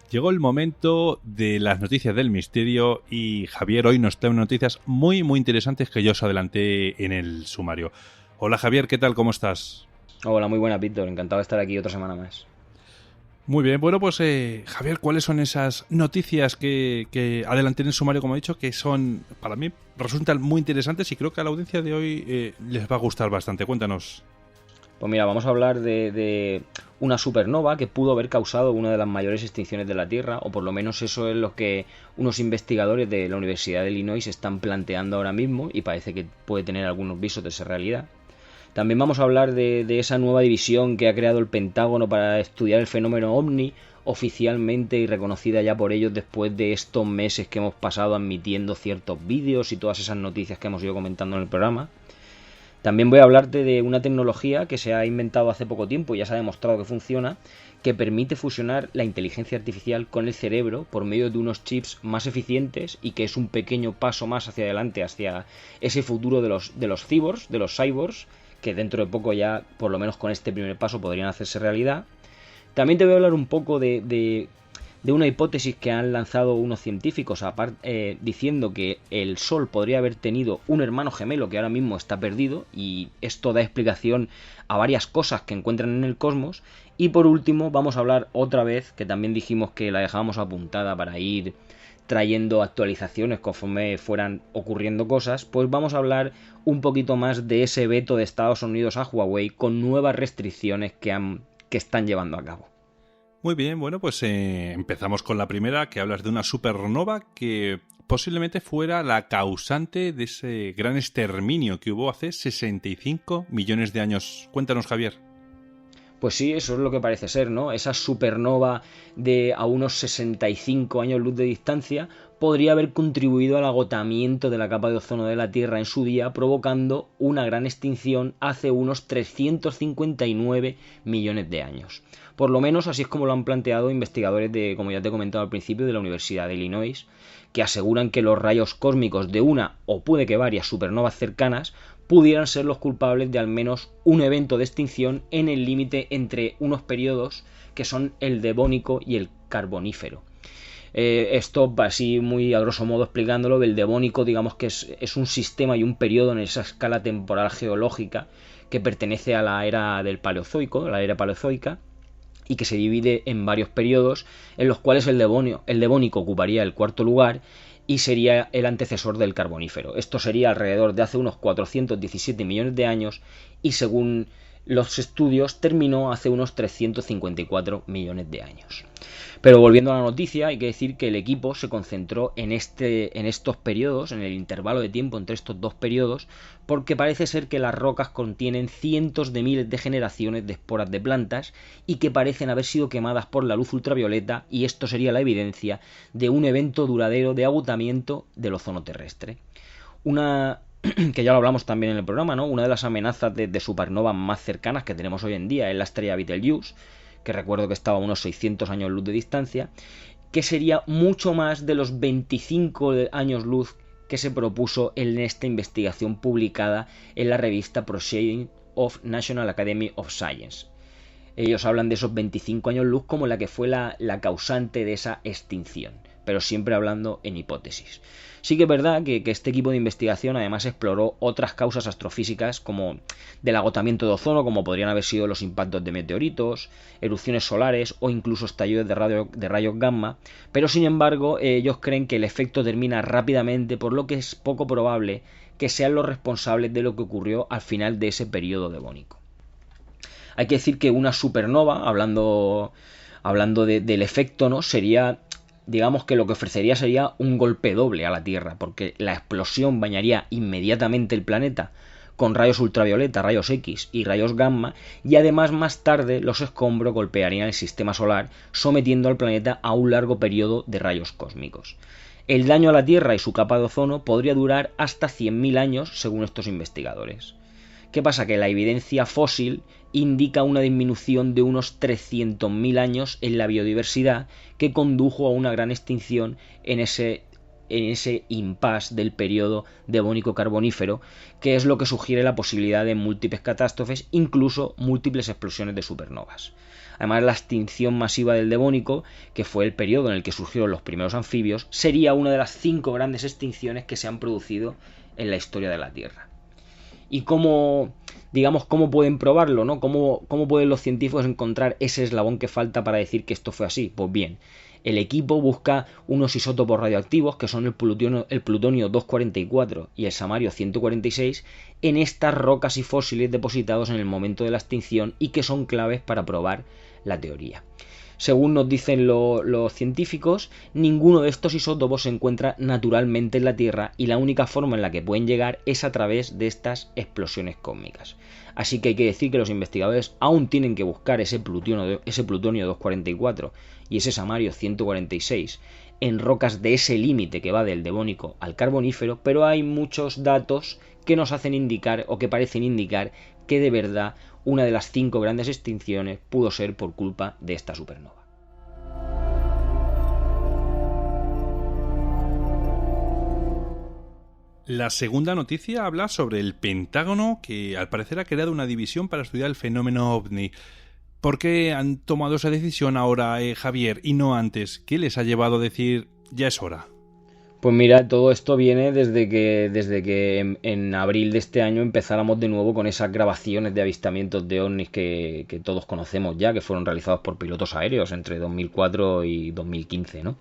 Llegó el momento de las noticias del misterio y Javier hoy nos trae unas noticias muy interesantes que yo os adelanté en el sumario. Hola Javier, ¿qué tal? ¿Cómo estás? Hola, muy buenas, Víctor. Encantado de estar aquí otra semana más. Muy bien, bueno pues Javier, ¿cuáles son esas noticias que adelanté en el sumario, como he dicho, que son, para mí, resultan muy interesantes y creo que a la audiencia de hoy les va a gustar bastante? Cuéntanos. Pues mira, vamos a hablar de una supernova que pudo haber causado una de las mayores extinciones de la Tierra, o por lo menos eso es lo que unos investigadores de la Universidad de Illinois están planteando ahora mismo y parece que puede tener algunos visos de esa realidad. También vamos a hablar de esa nueva división que ha creado el Pentágono para estudiar el fenómeno OVNI, oficialmente y reconocida ya por ellos después de estos meses que hemos pasado admitiendo ciertos vídeos y todas esas noticias que hemos ido comentando en el programa. También voy a hablarte de una tecnología que se ha inventado hace poco tiempo y ya se ha demostrado que funciona, que permite fusionar la inteligencia artificial con el cerebro por medio de unos chips más eficientes y que es un pequeño paso más hacia adelante, hacia ese futuro de los cyborgs, que dentro de poco ya, por lo menos con este primer paso, podrían hacerse realidad. También te voy a hablar un poco de una hipótesis que han lanzado unos científicos diciendo que el Sol podría haber tenido un hermano gemelo que ahora mismo está perdido, y esto da explicación a varias cosas que encuentran en el cosmos. Y por último vamos a hablar otra vez, que también dijimos que la dejábamos apuntada para ir trayendo actualizaciones conforme fueran ocurriendo cosas, pues vamos a hablar un poquito más de ese veto de Estados Unidos a Huawei con nuevas restricciones que están llevando a cabo. Muy bien, bueno, pues empezamos con la primera, que hablas de una supernova que posiblemente fuera la causante de ese gran exterminio que hubo hace 65 millones de años. Cuéntanos, Javier. Pues sí, eso es lo que parece ser, ¿no? Esa supernova de a unos 65 años luz de distancia podría haber contribuido al agotamiento de la capa de ozono de la Tierra en su día, provocando una gran extinción hace unos 359 millones de años. Por lo menos así es como lo han planteado investigadores de, como ya te he comentado al principio, de la Universidad de Illinois, que aseguran que los rayos cósmicos de una o puede que varias supernovas cercanas pudieran ser los culpables de al menos un evento de extinción en el límite entre unos periodos que son el Devónico y el Carbonífero. Esto, así muy a grosso modo explicándolo, el Devónico digamos que es un sistema y un periodo en esa escala temporal geológica que pertenece a la era del Paleozoico, la era paleozoica, y que se divide en varios periodos en los cuales el Devónico ocuparía el cuarto lugar y sería el antecesor del Carbonífero. Esto sería alrededor de hace unos 417 millones de años y según los estudios terminó hace unos 354 millones de años. Pero volviendo a la noticia, hay que decir que el equipo se concentró en estos periodos, en el intervalo de tiempo entre estos dos periodos, porque parece ser que las rocas contienen cientos de miles de generaciones de esporas de plantas y que parecen haber sido quemadas por la luz ultravioleta, y esto sería la evidencia de un evento duradero de agotamiento del ozono terrestre. Una que ya lo hablamos también en el programa, ¿no? Una de las amenazas de supernovas más cercanas que tenemos hoy en día es la estrella Betelgeuse, que recuerdo que estaba a unos 600 años luz de distancia, que sería mucho más de los 25 años luz que se propuso en esta investigación publicada en la revista Proceedings of National Academy of Science. Ellos hablan de esos 25 años luz como la que fue la causante de esa extinción, pero siempre hablando en hipótesis. Sí que es verdad que este equipo de investigación además exploró otras causas astrofísicas como del agotamiento de ozono, como podrían haber sido los impactos de meteoritos, erupciones solares o incluso estallidos de rayos gamma, pero sin embargo ellos creen que el efecto termina rápidamente, por lo que es poco probable que sean los responsables de lo que ocurrió al final de ese periodo devónico. Hay que decir que una supernova, hablando del efecto, ¿no? Sería, digamos que lo que ofrecería sería un golpe doble a la Tierra, porque la explosión bañaría inmediatamente el planeta con rayos ultravioleta, rayos X y rayos gamma, y además más tarde los escombros golpearían el sistema solar, sometiendo al planeta a un largo periodo de rayos cósmicos. El daño a la Tierra y su capa de ozono podría durar hasta 100.000 años, según estos investigadores. ¿Qué pasa? Que la evidencia fósil indica una disminución de unos 300.000 años en la biodiversidad que condujo a una gran extinción en ese impasse del periodo devónico-carbonífero, que es lo que sugiere la posibilidad de múltiples catástrofes, incluso múltiples explosiones de supernovas. Además, la extinción masiva del Devónico, que fue el periodo en el que surgieron los primeros anfibios, sería una de las 5 grandes extinciones que se han producido en la historia de la Tierra. ¿Y cómo pueden probarlo, ¿no? ¿Cómo pueden los científicos encontrar ese eslabón que falta para decir que esto fue así? Pues bien, el equipo busca unos isótopos radioactivos, que son el plutonio 244 y el samario 146, en estas rocas y fósiles depositados en el momento de la extinción y que son claves para probar la teoría. Según nos dicen los científicos, ninguno de estos isótopos se encuentra naturalmente en la Tierra y la única forma en la que pueden llegar es a través de estas explosiones cósmicas. Así que hay que decir que los investigadores aún tienen que buscar ese plutonio 244 y ese samario 146 en rocas de ese límite que va del Devónico al Carbonífero, pero hay muchos datos que nos hacen indicar o que parecen indicar que de verdad una de las 5 grandes extinciones pudo ser por culpa de esta supernova. La segunda noticia habla sobre el Pentágono, que al parecer ha creado una división para estudiar el fenómeno OVNI. ¿Por qué han tomado esa decisión ahora, Javier, y no antes? ¿Qué les ha llevado a decir ya es hora? Pues mira, todo esto viene desde que en abril de este año empezáramos de nuevo con esas grabaciones de avistamientos de ovnis que todos conocemos ya, que fueron realizados por pilotos aéreos entre 2004 y 2015, ¿no?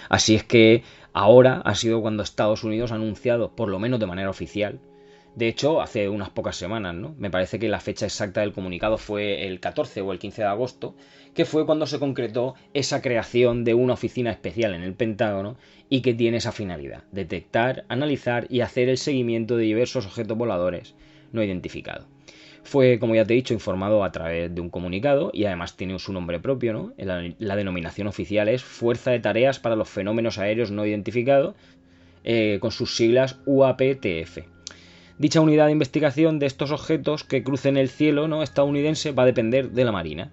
Así es que ahora ha sido cuando Estados Unidos ha anunciado, por lo menos de manera oficial, de hecho hace unas pocas semanas, ¿no? Me parece que la fecha exacta del comunicado fue el 14 o el 15 de agosto, que fue cuando se concretó esa creación de una oficina especial en el Pentágono y que tiene esa finalidad: detectar, analizar y hacer el seguimiento de diversos objetos voladores no identificados. Fue, como ya te he dicho, informado a través de un comunicado y además tiene su nombre propio, ¿no? La denominación oficial es Fuerza de Tareas para los Fenómenos Aéreos No Identificados, con sus siglas UAPTF. Dicha unidad de investigación de estos objetos que crucen el cielo, ¿no?, estadounidense va a depender de la Marina.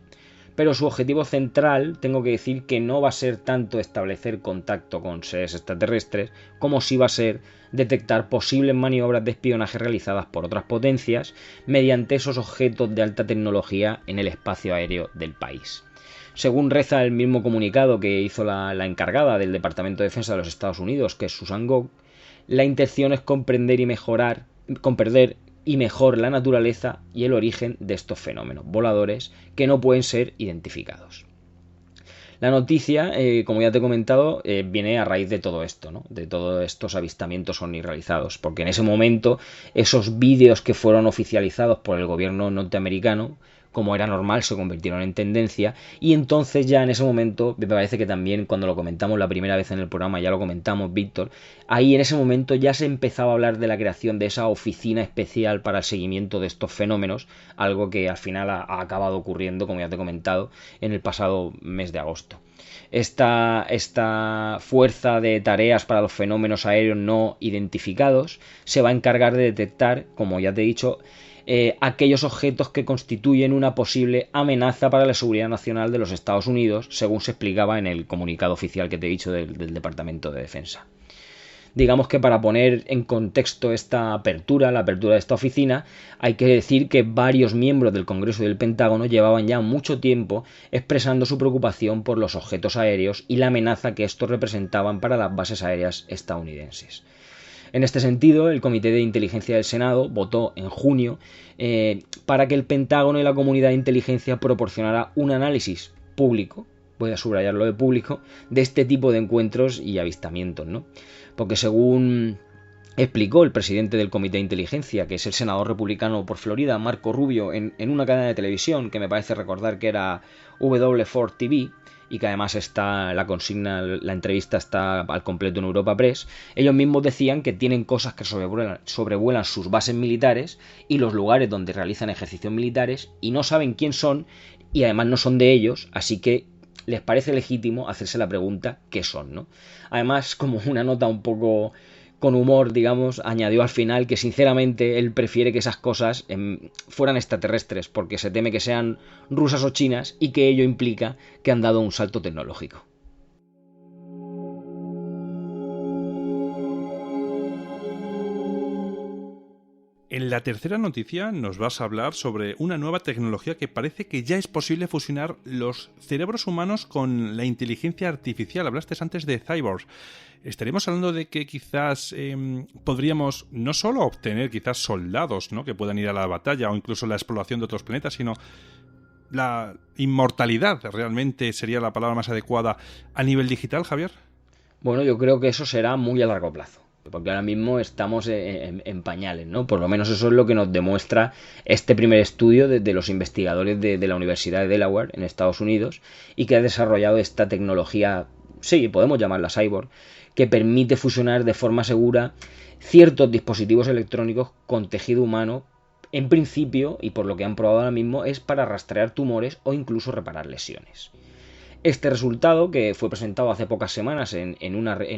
Pero su objetivo central, tengo que decir que no va a ser tanto establecer contacto con seres extraterrestres, como sí va a ser detectar posibles maniobras de espionaje realizadas por otras potencias mediante esos objetos de alta tecnología en el espacio aéreo del país. Según reza el mismo comunicado que hizo la encargada del Departamento de Defensa de los Estados Unidos, que es Susan Gough, la intención es comprender y mejor la naturaleza y el origen de estos fenómenos voladores que no pueden ser identificados. La noticia, como ya te he comentado, viene a raíz de todo esto, ¿no? De todos estos avistamientos ovni realizados, porque en ese momento esos vídeos que fueron oficializados por el gobierno norteamericano, como era normal, se convirtieron en tendencia, y entonces ya en ese momento, me parece que también cuando lo comentamos la primera vez en el programa, ya lo comentamos, Víctor, ahí en ese momento ya se empezaba a hablar de la creación de esa oficina especial para el seguimiento de estos fenómenos, algo que al final ha acabado ocurriendo, como ya te he comentado, en el pasado mes de agosto. Esta fuerza de tareas para los fenómenos aéreos no identificados se va a encargar de detectar, como ya te he dicho, aquellos objetos que constituyen una posible amenaza para la seguridad nacional de los Estados Unidos, según se explicaba en el comunicado oficial que te he dicho del Departamento de Defensa. Digamos que para poner en contexto la apertura de esta oficina, hay que decir que varios miembros del Congreso y del Pentágono llevaban ya mucho tiempo expresando su preocupación por los objetos aéreos y la amenaza que estos representaban para las bases aéreas estadounidenses. En este sentido, el Comité de Inteligencia del Senado votó en junio para que el Pentágono y la comunidad de inteligencia proporcionara un análisis público, voy a subrayarlo de público, de este tipo de encuentros y avistamientos, ¿no? Porque según explicó el presidente del Comité de Inteligencia, que es el senador republicano por Florida, Marco Rubio, en una cadena de televisión que me parece recordar que era W4 TV, y que además está la consigna, la entrevista está al completo en Europa Press, ellos mismos decían que tienen cosas que sobrevuelan sus bases militares y los lugares donde realizan ejercicios militares y no saben quién son y además no son de ellos, así que les parece legítimo hacerse la pregunta ¿qué son?, ¿no? Además, como una nota un poco con humor, digamos, añadió al final que sinceramente él prefiere que esas cosas fueran extraterrestres, porque se teme que sean rusas o chinas y que ello implica que han dado un salto tecnológico. En la tercera noticia nos vas a hablar sobre una nueva tecnología que parece que ya es posible fusionar los cerebros humanos con la inteligencia artificial. Hablaste antes de cyborgs. Estaremos hablando de que quizás podríamos no solo obtener quizás soldados, ¿no?, que puedan ir a la batalla o incluso la exploración de otros planetas, sino la inmortalidad realmente sería la palabra más adecuada a nivel digital, Javier. Bueno, yo creo que eso será muy a largo plazo, porque ahora mismo estamos en pañales, ¿no? Por lo menos eso es lo que nos demuestra este primer estudio de los investigadores de la Universidad de Delaware en Estados Unidos, y que ha desarrollado esta tecnología, sí, podemos llamarla cyborg, que permite fusionar de forma segura ciertos dispositivos electrónicos con tejido humano. En principio, y por lo que han probado ahora mismo, es para rastrear tumores o incluso reparar lesiones. Este resultado, que fue presentado hace pocas semanas en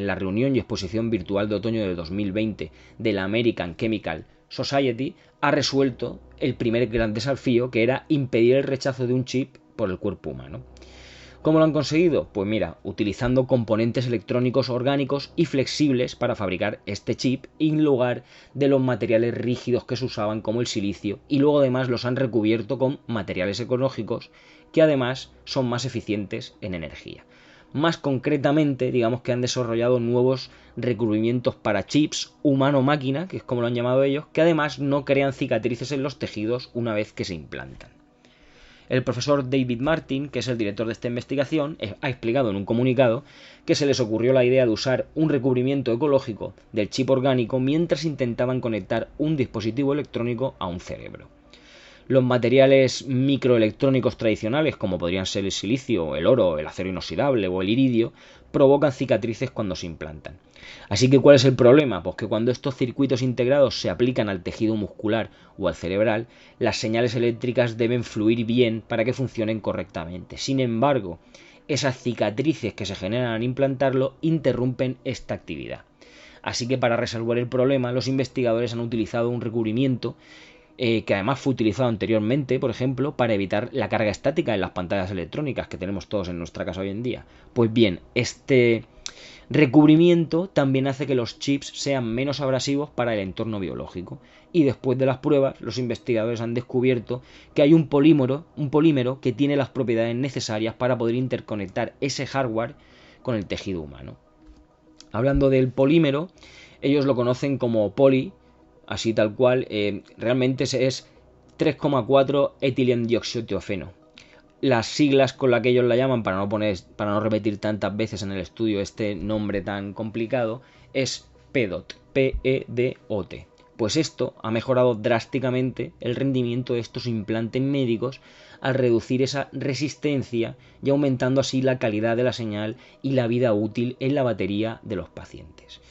la reunión y exposición virtual de otoño de 2020 de la American Chemical Society, ha resuelto el primer gran desafío, que era impedir el rechazo de un chip por el cuerpo humano. ¿Cómo lo han conseguido? Pues mira, utilizando componentes electrónicos orgánicos y flexibles para fabricar este chip en lugar de los materiales rígidos que se usaban como el silicio, y luego además los han recubierto con materiales ecológicos que además son más eficientes en energía. Más concretamente, digamos que han desarrollado nuevos recubrimientos para chips humano-máquina, que es como lo han llamado ellos, que además no crean cicatrices en los tejidos una vez que se implantan. El profesor David Martin, que es el director de esta investigación, ha explicado en un comunicado que se les ocurrió la idea de usar un recubrimiento ecológico del chip orgánico mientras intentaban conectar un dispositivo electrónico a un cerebro. Los materiales microelectrónicos tradicionales, como podrían ser el silicio, el oro, el acero inoxidable o el iridio, provocan cicatrices cuando se implantan. Así que, ¿cuál es el problema? Pues que cuando estos circuitos integrados se aplican al tejido muscular o al cerebral, las señales eléctricas deben fluir bien para que funcionen correctamente. Sin embargo, esas cicatrices que se generan al implantarlo interrumpen esta actividad. Así que, para resolver el problema, los investigadores han utilizado un recubrimiento que además fue utilizado anteriormente, por ejemplo, para evitar la carga estática en las pantallas electrónicas que tenemos todos en nuestra casa hoy en día. Pues bien, este recubrimiento también hace que los chips sean menos abrasivos para el entorno biológico. Y después de las pruebas, los investigadores han descubierto que hay un polímero que tiene las propiedades necesarias para poder interconectar ese hardware con el tejido humano. Hablando del polímero, ellos lo conocen como poli, así tal cual, realmente es 3,4 etilendioxiotiofeno. Las siglas con las que ellos la llaman, para no repetir tantas veces en el estudio este nombre tan complicado, es PEDOT, P-E-D-O-T. Pues esto ha mejorado drásticamente el rendimiento de estos implantes médicos al reducir esa resistencia y aumentando así la calidad de la señal y la vida útil en la batería de los pacientes.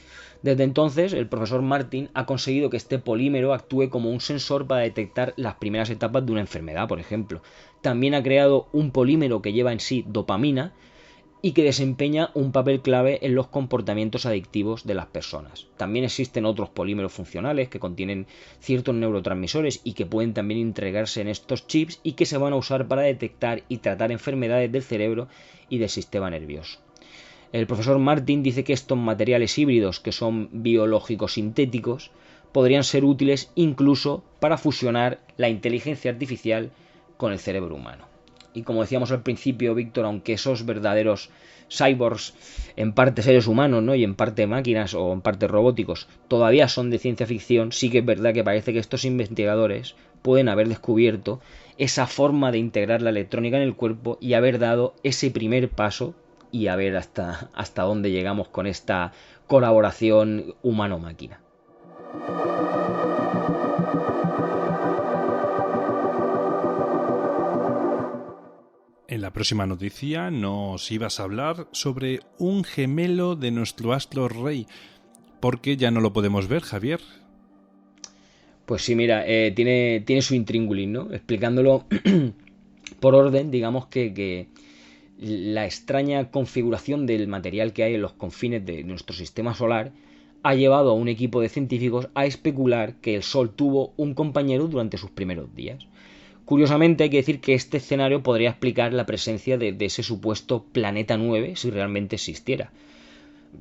Desde entonces, el profesor Martin ha conseguido que este polímero actúe como un sensor para detectar las primeras etapas de una enfermedad, por ejemplo. También ha creado un polímero que lleva en sí dopamina y que desempeña un papel clave en los comportamientos adictivos de las personas. También existen otros polímeros funcionales que contienen ciertos neurotransmisores y que pueden también integrarse en estos chips y que se van a usar para detectar y tratar enfermedades del cerebro y del sistema nervioso. El profesor Martin dice que estos materiales híbridos, que son biológicos sintéticos, podrían ser útiles incluso para fusionar la inteligencia artificial con el cerebro humano. Y como decíamos al principio, Víctor, aunque esos verdaderos cyborgs, en parte seres humanos, ¿no?, y en parte máquinas o en parte robóticos, todavía son de ciencia ficción, sí que es verdad que parece que estos investigadores pueden haber descubierto esa forma de integrar la electrónica en el cuerpo y haber dado ese primer paso y a ver hasta dónde llegamos con esta colaboración humano-máquina. En la próxima noticia nos ibas a hablar sobre un gemelo de nuestro astro rey, porque ya no lo podemos ver, Javier. Pues sí, mira, tiene su intríngulis, ¿no? Explicándolo por orden, digamos que la extraña configuración del material que hay en los confines de nuestro sistema solar ha llevado a un equipo de científicos a especular que el Sol tuvo un compañero durante sus primeros días. Curiosamente, hay que decir que este escenario podría explicar la presencia de ese supuesto planeta 9 si realmente existiera.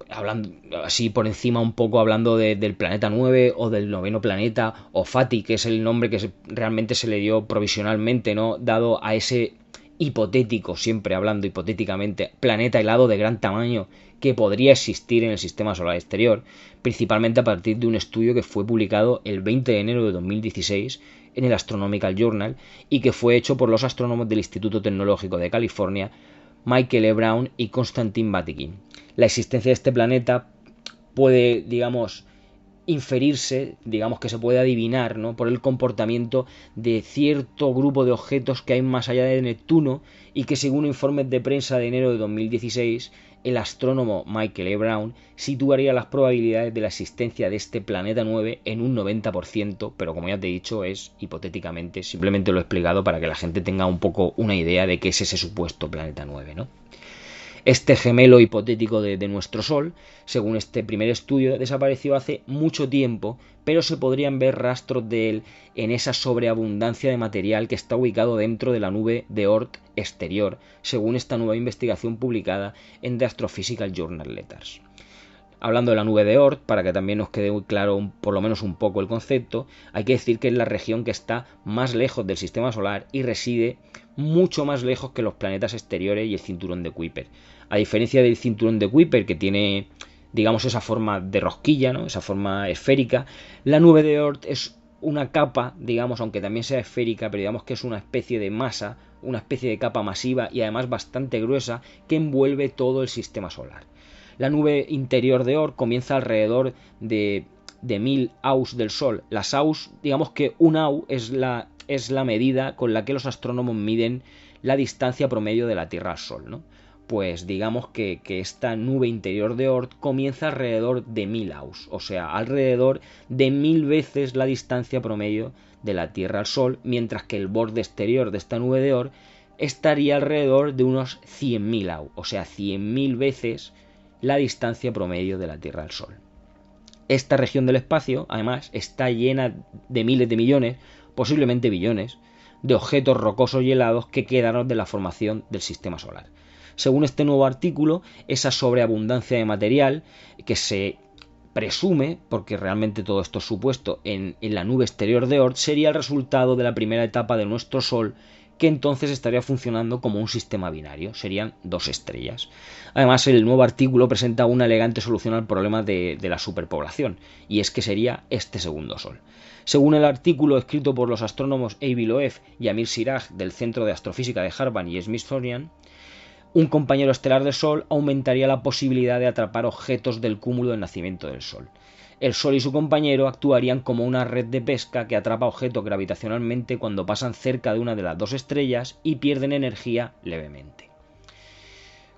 hablando así por encima un poco, hablando del planeta 9 o del noveno planeta, o Fati, que es el nombre que realmente se le dio provisionalmente, ¿no? Dado a ese hipotético, siempre hablando hipotéticamente, planeta helado de gran tamaño que podría existir en el sistema solar exterior, principalmente a partir de un estudio que fue publicado el 20 de enero de 2016 en el Astronomical Journal y que fue hecho por los astrónomos del Instituto Tecnológico de California, Michael E. Brown y Konstantin Batygin. La existencia de este planeta puede, digamos, inferirse, digamos que se puede adivinar, ¿no?, por el comportamiento de cierto grupo de objetos que hay más allá de Neptuno y que, según informes de prensa de enero de 2016, el astrónomo Michael E. Brown situaría las probabilidades de la existencia de este planeta 9 en un 90%, pero como ya te he dicho, es hipotéticamente, simplemente lo he explicado para que la gente tenga un poco una idea de qué es ese supuesto planeta 9, ¿no? Este gemelo hipotético de nuestro Sol, según este primer estudio, desapareció hace mucho tiempo, pero se podrían ver rastros de él en esa sobreabundancia de material que está ubicado dentro de la nube de Oort exterior, según esta nueva investigación publicada en The Astrophysical Journal Letters. Hablando de la nube de Oort, para que también nos quede muy claro por lo menos un poco el concepto, hay que decir que es la región que está más lejos del sistema solar y reside mucho más lejos que los planetas exteriores y el cinturón de Kuiper. A diferencia del cinturón de Kuiper, que tiene, digamos, esa forma de rosquilla, ¿no?, esa forma esférica, la nube de Oort es una capa, digamos, aunque también sea esférica, pero digamos que es una especie de masa, una especie de capa masiva y además bastante gruesa que envuelve todo el sistema solar. La nube interior de Oort comienza alrededor de 1000 AUs del Sol. Las AUs, digamos que un AU es la medida con la que los astrónomos miden la distancia promedio de la Tierra al Sol, ¿no? Pues digamos que esta nube interior de Oort comienza alrededor de 1000 AUs, o sea, alrededor de 1000 veces la distancia promedio de la Tierra al Sol, mientras que el borde exterior de esta nube de Oort estaría alrededor de unos 100.000 AU, o sea, 100.000 veces la distancia promedio de la Tierra al Sol. Esta región del espacio, además, está llena de miles de millones, posiblemente billones, de objetos rocosos y helados que quedaron de la formación del sistema solar. Según este nuevo artículo, esa sobreabundancia de material que se presume, porque realmente todo esto es supuesto, en la nube exterior de Oort sería el resultado de la primera etapa de nuestro Sol, que entonces estaría funcionando como un sistema binario, serían dos estrellas. Además, el nuevo artículo presenta una elegante solución al problema de la superpoblación, y es que sería este segundo Sol. Según el artículo escrito por los astrónomos Avi Loeb y Amir Siraj del Centro de Astrofísica de Harvard y Smithsonian, un compañero estelar del Sol aumentaría la posibilidad de atrapar objetos del cúmulo del nacimiento del Sol. El Sol y su compañero actuarían como una red de pesca que atrapa objetos gravitacionalmente cuando pasan cerca de una de las dos estrellas y pierden energía levemente.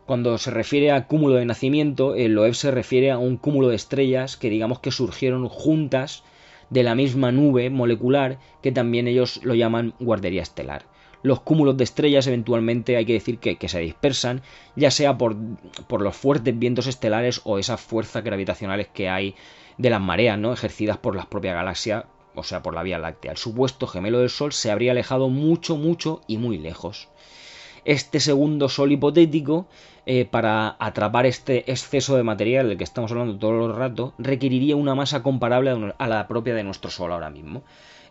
Cuando se refiere a cúmulo de nacimiento, el Loeb se refiere a un cúmulo de estrellas que digamos que surgieron juntas de la misma nube molecular, que también ellos lo llaman guardería estelar. Los cúmulos de estrellas eventualmente hay que decir que se dispersan, ya sea por los fuertes vientos estelares o esas fuerzas gravitacionales que hay de las mareas, ¿no?, ejercidas por las propias galaxias, o sea, por la Vía Láctea. El supuesto gemelo del Sol se habría alejado mucho, mucho y muy lejos. Este segundo Sol hipotético, para atrapar este exceso de material del que estamos hablando todo el rato, requeriría una masa comparable a la propia de nuestro Sol ahora mismo.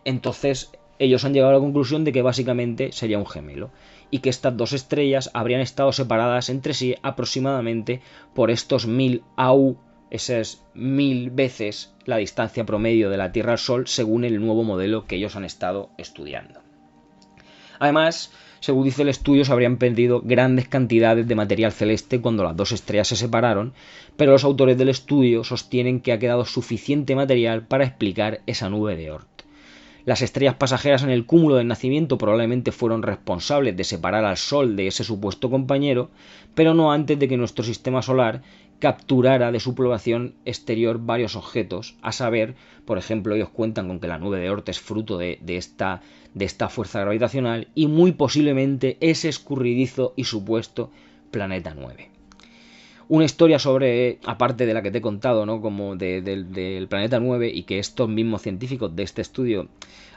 Entonces, ellos han llegado a la conclusión de que básicamente sería un gemelo y que estas dos estrellas habrían estado separadas entre sí aproximadamente por estos 1000 AU, esas 1000 veces la distancia promedio de la Tierra al Sol, según el nuevo modelo que ellos han estado estudiando. Además, según dice el estudio, se habrían perdido grandes cantidades de material celeste cuando las dos estrellas se separaron, pero los autores del estudio sostienen que ha quedado suficiente material para explicar esa nube de Oort. Las estrellas pasajeras en el cúmulo del nacimiento probablemente fueron responsables de separar al Sol de ese supuesto compañero, pero no antes de que nuestro sistema solar capturara de su población exterior varios objetos, a saber, por ejemplo, ellos cuentan con que la nube de Oort es fruto de esta fuerza gravitacional y muy posiblemente ese escurridizo y supuesto planeta 9. Una historia sobre, aparte de la que te he contado, ¿no? Como del planeta 9, y que estos mismos científicos de este estudio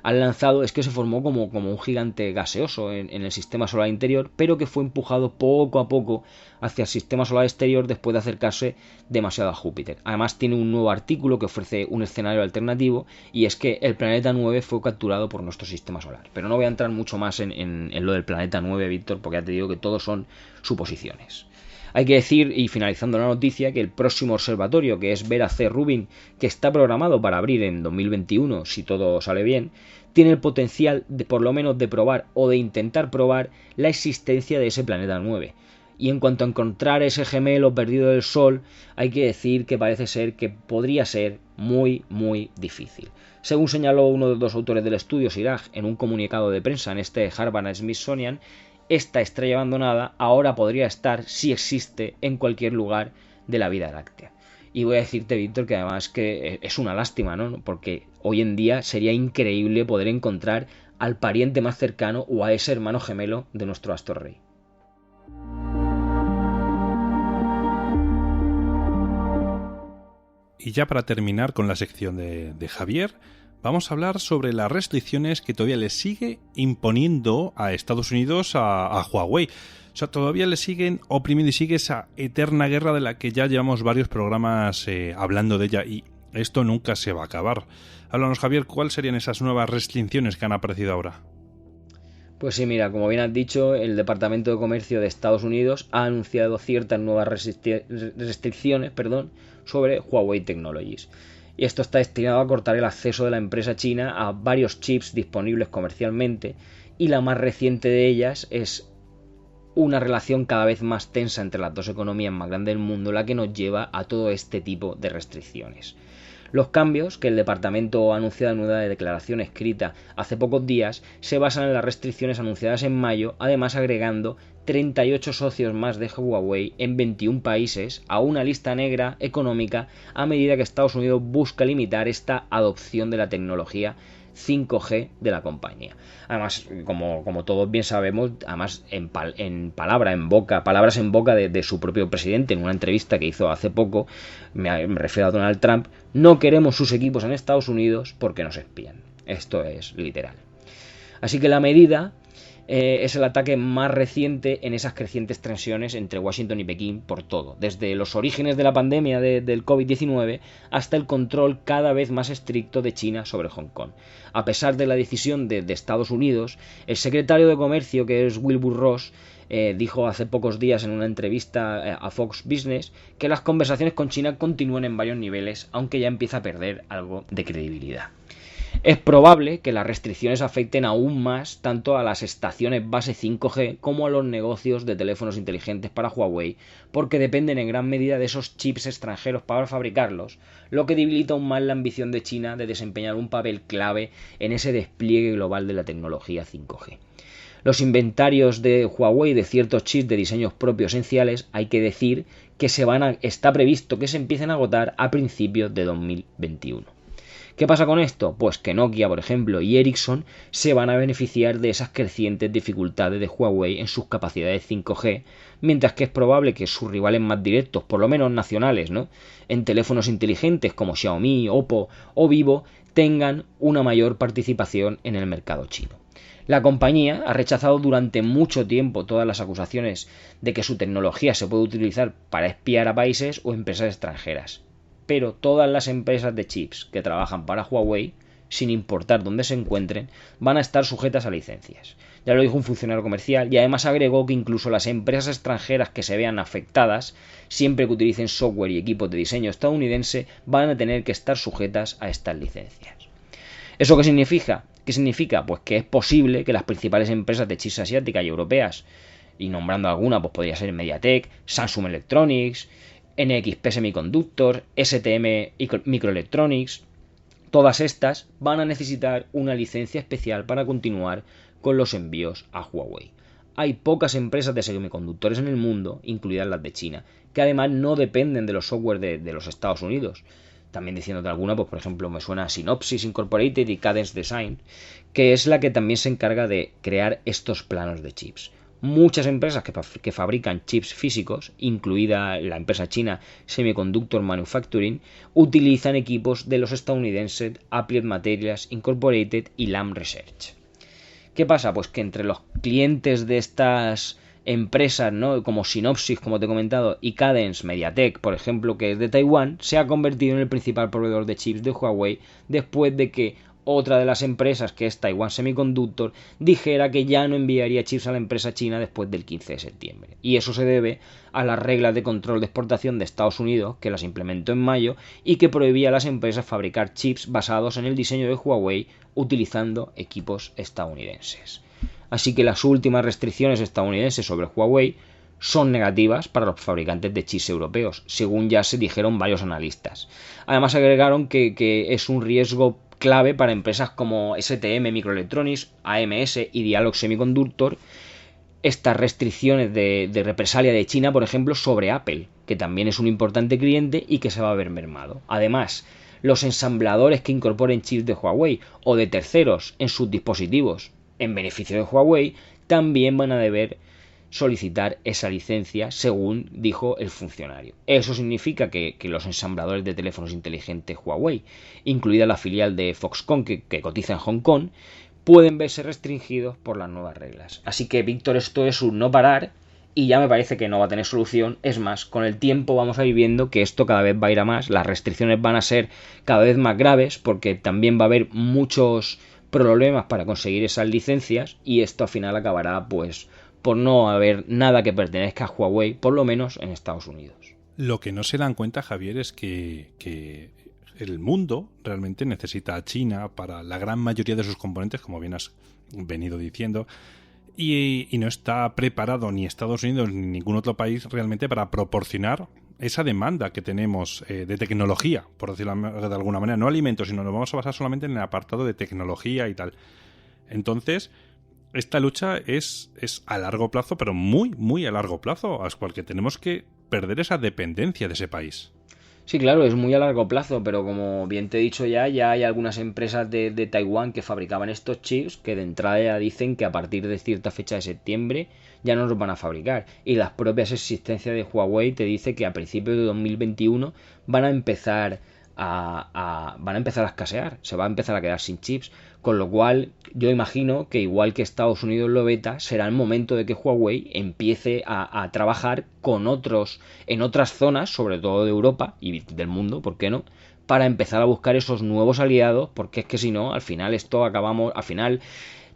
han lanzado, es que se formó como un gigante gaseoso en el sistema solar interior, pero que fue empujado poco a poco hacia el sistema solar exterior después de acercarse demasiado a Júpiter. Además tiene un nuevo artículo que ofrece un escenario alternativo, y es que el planeta 9 fue capturado por nuestro sistema solar. Pero no voy a entrar mucho más en lo del planeta 9, Víctor, porque ya te digo que todos son suposiciones. Hay que decir, y finalizando la noticia, que el próximo observatorio, que es Vera C. Rubin, que está programado para abrir en 2021, si todo sale bien, tiene el potencial de por lo menos de probar o de intentar probar la existencia de ese planeta 9. Y en cuanto a encontrar ese gemelo perdido del Sol, hay que decir que parece ser que podría ser muy, muy difícil. Según señaló uno de los dos autores del estudio, Siraj, en un comunicado de prensa en este Harvard Smithsonian, esta estrella abandonada ahora podría estar, si existe, en cualquier lugar de la Vía Láctea. Y voy a decirte, Víctor, que además que es una lástima, ¿no? Porque hoy en día sería increíble poder encontrar al pariente más cercano o a ese hermano gemelo de nuestro astro rey. Y ya para terminar con la sección de Javier, vamos a hablar sobre las restricciones que todavía le sigue imponiendo a Estados Unidos a Huawei. O sea, todavía le siguen oprimiendo y sigue esa eterna guerra de la que ya llevamos varios programas hablando de ella, y esto nunca se va a acabar. Háblanos, Javier, ¿cuáles serían esas nuevas restricciones que han aparecido ahora? Pues sí, mira, como bien has dicho, el Departamento de Comercio de Estados Unidos ha anunciado ciertas nuevas restricciones sobre Huawei Technologies. Y esto está destinado a cortar el acceso de la empresa china a varios chips disponibles comercialmente, y la más reciente de ellas es una relación cada vez más tensa entre las dos economías más grandes del mundo, la que nos lleva a todo este tipo de restricciones. Los cambios que el departamento ha anunciado en una declaración escrita hace pocos días se basan en las restricciones anunciadas en mayo, además agregando 38 socios más de Huawei en 21 países a una lista negra económica a medida que Estados Unidos busca limitar esta adopción de la tecnología 5G de la compañía. Además, como todos bien sabemos, además palabras en boca de su propio presidente en una entrevista que hizo hace poco, me refiero a Donald Trump, no queremos sus equipos en Estados Unidos porque nos espían. Esto es literal. Así que la medida es el ataque más reciente en esas crecientes tensiones entre Washington y Pekín por todo, desde los orígenes de la pandemia del COVID-19 hasta el control cada vez más estricto de China sobre Hong Kong. A pesar de la decisión de Estados Unidos, el secretario de Comercio, que es Wilbur Ross, dijo hace pocos días en una entrevista a Fox Business que las conversaciones con China continúan en varios niveles, aunque ya empieza a perder algo de credibilidad. Es probable que las restricciones afecten aún más tanto a las estaciones base 5G como a los negocios de teléfonos inteligentes para Huawei, porque dependen en gran medida de esos chips extranjeros para fabricarlos, lo que debilita aún más la ambición de China de desempeñar un papel clave en ese despliegue global de la tecnología 5G. Los inventarios de Huawei de ciertos chips de diseños propios esenciales, hay que decir que está previsto que se empiecen a agotar a principios de 2021. ¿Qué pasa con esto? Pues que Nokia, por ejemplo, y Ericsson se van a beneficiar de esas crecientes dificultades de Huawei en sus capacidades 5G, mientras que es probable que sus rivales más directos, por lo menos nacionales, ¿no?, en teléfonos inteligentes como Xiaomi, Oppo o Vivo, tengan una mayor participación en el mercado chino. La compañía ha rechazado durante mucho tiempo todas las acusaciones de que su tecnología se puede utilizar para espiar a países o empresas extranjeras. Pero todas las empresas de chips que trabajan para Huawei, sin importar dónde se encuentren, van a estar sujetas a licencias. Ya lo dijo un funcionario comercial, y además agregó que incluso las empresas extranjeras que se vean afectadas, siempre que utilicen software y equipos de diseño estadounidense, van a tener que estar sujetas a estas licencias. ¿Eso qué significa? ¿Qué significa? Pues que es posible que las principales empresas de chips asiáticas y europeas, y nombrando alguna, pues podría ser MediaTek, Samsung Electronics, NXP Semiconductor, STM Microelectronics, todas estas van a necesitar una licencia especial para continuar con los envíos a Huawei. Hay pocas empresas de semiconductores en el mundo, incluidas las de China, que además no dependen de los software de los Estados Unidos. También diciéndote alguna, pues por ejemplo me suena Synopsys Incorporated y Cadence Design, que es la que también se encarga de crear estos planos de chips. muchas empresas que fabrican chips físicos, incluida la empresa china Semiconductor Manufacturing, utilizan equipos de los estadounidenses Applied Materials Incorporated y Lam Research. ¿Qué pasa? Pues que entre los clientes de estas empresas, ¿no?, como Synopsys, como te he comentado, y Cadence, MediaTek, por ejemplo, que es de Taiwán, se ha convertido en el principal proveedor de chips de Huawei después de que otra de las empresas, que es Taiwan Semiconductor, dijera que ya no enviaría chips a la empresa china después del 15 de septiembre. Y eso se debe a las reglas de control de exportación de Estados Unidos, que las implementó en mayo y que prohibía a las empresas fabricar chips basados en el diseño de Huawei utilizando equipos estadounidenses. Así que las últimas restricciones estadounidenses sobre Huawei son negativas para los fabricantes de chips europeos, según ya se dijeron varios analistas. Además agregaron que es un riesgo clave para empresas como STM Microelectronics, AMS y Dialog Semiconductor estas restricciones de represalia de China, por ejemplo, sobre Apple, que también es un importante cliente y que se va a ver mermado. Además, los ensambladores que incorporen chips de Huawei o de terceros en sus dispositivos en beneficio de Huawei también van a deber solicitar esa licencia, según dijo el funcionario. Eso significa que los ensambladores de teléfonos inteligentes Huawei, incluida la filial de Foxconn que cotiza en Hong Kong, pueden verse restringidos por las nuevas reglas. Así que, Víctor, esto es un no parar y ya me parece que no va a tener solución. Es más, con el tiempo vamos a ir viendo que esto cada vez va a ir a más, las restricciones van a ser cada vez más graves porque también va a haber muchos problemas para conseguir esas licencias y esto al final acabará pues por no haber nada que pertenezca a Huawei, por lo menos en Estados Unidos. Lo que no se dan cuenta, Javier, es que el mundo realmente necesita a China para la gran mayoría de sus componentes, como bien has venido diciendo, y no está preparado ni Estados Unidos ni ningún otro país realmente para proporcionar esa demanda que tenemos de tecnología, por decirlo de alguna manera, no alimentos, sino nos vamos a basar solamente en el apartado de tecnología y tal. Entonces, esta lucha es a largo plazo, pero muy, muy a largo plazo, porque tenemos que perder esa dependencia de ese país. Sí, claro, es muy a largo plazo, pero como bien te he dicho ya hay algunas empresas de Taiwán que fabricaban estos chips que de entrada ya dicen que a partir de cierta fecha de septiembre ya no los van a fabricar. Y las propias existencias de Huawei te dice que a principios de 2021 van a empezar van a empezar a escasear, se va a empezar a quedar sin chips, con lo cual yo imagino que igual que Estados Unidos lo veta, será el momento de que Huawei empiece a trabajar con otros en otras zonas, sobre todo de Europa y del mundo, ¿por qué no?, para empezar a buscar esos nuevos aliados, porque es que si no, al final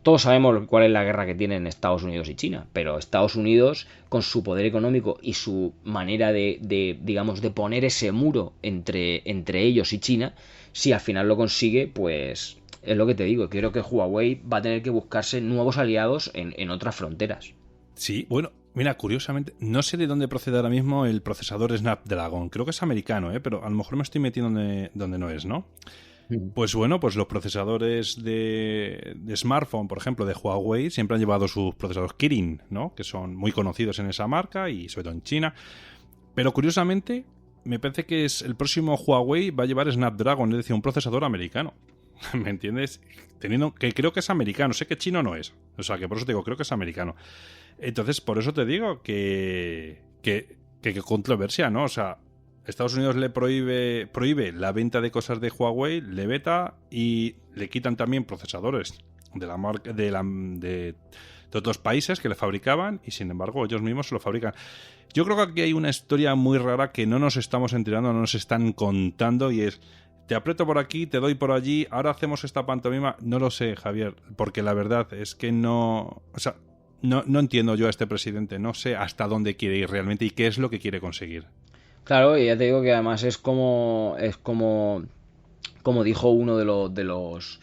todos sabemos cuál es la guerra que tienen Estados Unidos y China, pero Estados Unidos, con su poder económico y su manera digamos, de poner ese muro entre ellos y China, si al final lo consigue, pues es lo que te digo, creo que Huawei va a tener que buscarse nuevos aliados en otras fronteras. Sí, bueno, mira, curiosamente, no sé de dónde procede ahora mismo el procesador Snapdragon, creo que es americano, pero a lo mejor me estoy metiendo donde no es, ¿no? Pues bueno, pues los procesadores de smartphone, por ejemplo, de Huawei, siempre han llevado sus procesadores Kirin, ¿no?, que son muy conocidos en esa marca y sobre todo en China. Pero curiosamente, me parece que el próximo Huawei va a llevar Snapdragon, es decir, un procesador americano. ¿Me entiendes? Teniendo que creo que es americano, sé que chino no es. O sea, que por eso te digo, creo que es americano. Entonces, por eso te digo que controversia, ¿no? O sea, Estados Unidos le prohíbe la venta de cosas de Huawei, le veta y le quitan también procesadores de la marca de otros países que le fabricaban y sin embargo ellos mismos se lo fabrican. Yo creo que aquí hay una historia muy rara que no nos estamos enterando, no nos están contando y es: te aprieto por aquí, te doy por allí, ahora hacemos esta pantomima. No lo sé, Javier, porque la verdad es que no entiendo yo a este presidente, no sé hasta dónde quiere ir realmente y qué es lo que quiere conseguir. Claro, y ya te digo que además es como dijo uno de los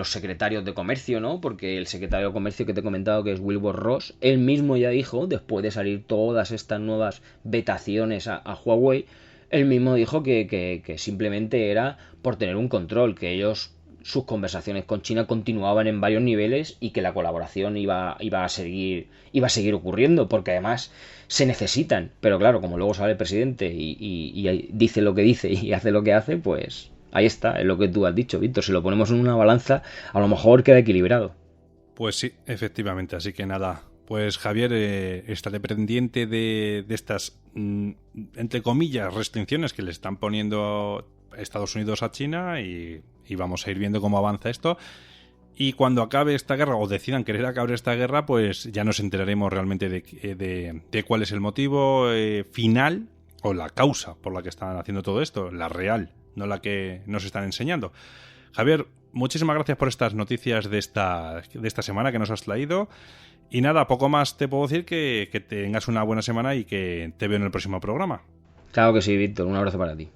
secretarios de comercio, ¿no? Porque el secretario de comercio que te he comentado, que es Wilbur Ross, él mismo ya dijo, después de salir todas estas nuevas vetaciones a Huawei, él mismo dijo que simplemente era por tener un control, que sus conversaciones con China continuaban en varios niveles y que la colaboración iba a seguir ocurriendo, porque además se necesitan. Pero claro, como luego sale el presidente y dice lo que dice y hace lo que hace, pues ahí está, es lo que tú has dicho, Víctor. Si lo ponemos en una balanza, a lo mejor queda equilibrado. Pues sí, efectivamente. Así que nada, Pues Javier, estaré pendiente de estas, entre comillas, restricciones que le están poniendo Estados Unidos a China y vamos a ir viendo cómo avanza esto. Y cuando acabe esta guerra, o decidan querer acabar esta guerra, pues ya nos enteraremos realmente de cuál es el motivo final o la causa por la que están haciendo todo esto, la real, no la que nos están enseñando. Javier, muchísimas gracias por estas noticias de esta semana que nos has traído. Y nada, poco más te puedo decir que tengas una buena semana y que te veo en el próximo programa. Claro que sí, Víctor. Un abrazo para ti.